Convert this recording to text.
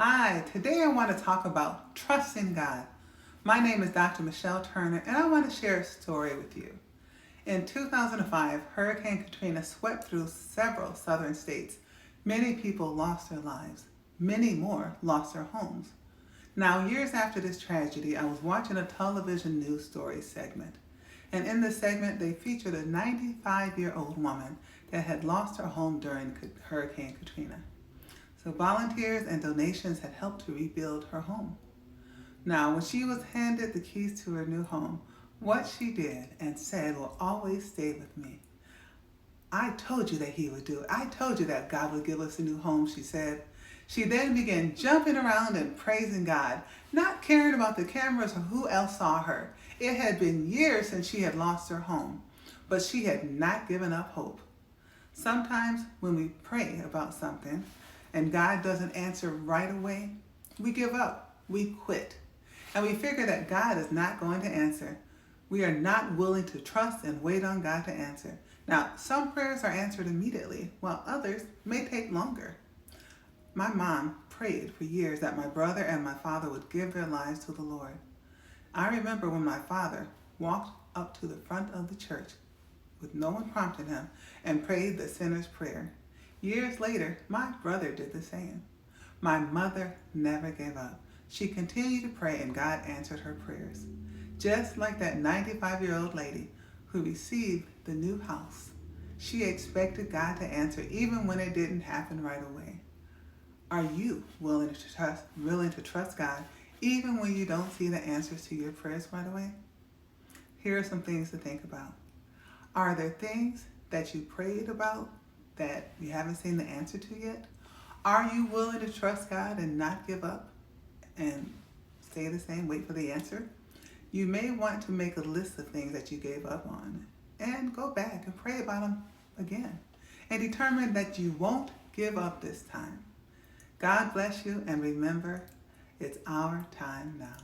Hi, today I want to talk about trusting God. My name is Dr. Michelle Turner and I want to share a story with you. In 2005, Hurricane Katrina swept through several southern states. Many people lost their lives. Many more lost their homes. Now, years after this tragedy, I was watching a television news story segment. And in this segment, they featured a 95-year-old woman that had lost her home during Hurricane Katrina. So volunteers and donations had helped to rebuild her home. Now, when she was handed the keys to her new home, what she did and said will always stay with me. I told you that he would do it. I told you that God would give us a new home, she said. She then began jumping around and praising God, not caring about the cameras or who else saw her. It had been years since she had lost her home, but she had not given up hope. Sometimes when we pray about something and God doesn't answer right away, we give up, we quit, and we figure that God is not going to answer. We are not willing to trust and wait on God to answer. Now, some prayers are answered immediately, while others may take longer. My mom prayed for years that my brother and my father would give their lives to the Lord. I remember when my father walked up to the front of the church with no one prompting him and prayed the sinner's prayer. Years later, my brother did the same. My mother never gave up. She continued to pray and God answered her prayers. Just like that 95-year-old lady who received the new house. She expected God to answer even when it didn't happen right away. Are you willing to trust God even when you don't see the answers to your prayers right away? Here are some things to think about. Are there things that you prayed about that you haven't seen the answer to yet? Are you willing to trust God and not give up and stay the same, wait for the answer? You may want to make a list of things that you gave up on and go back and pray about them again and determine that you won't give up this time. God bless you, and remember, it's our time now.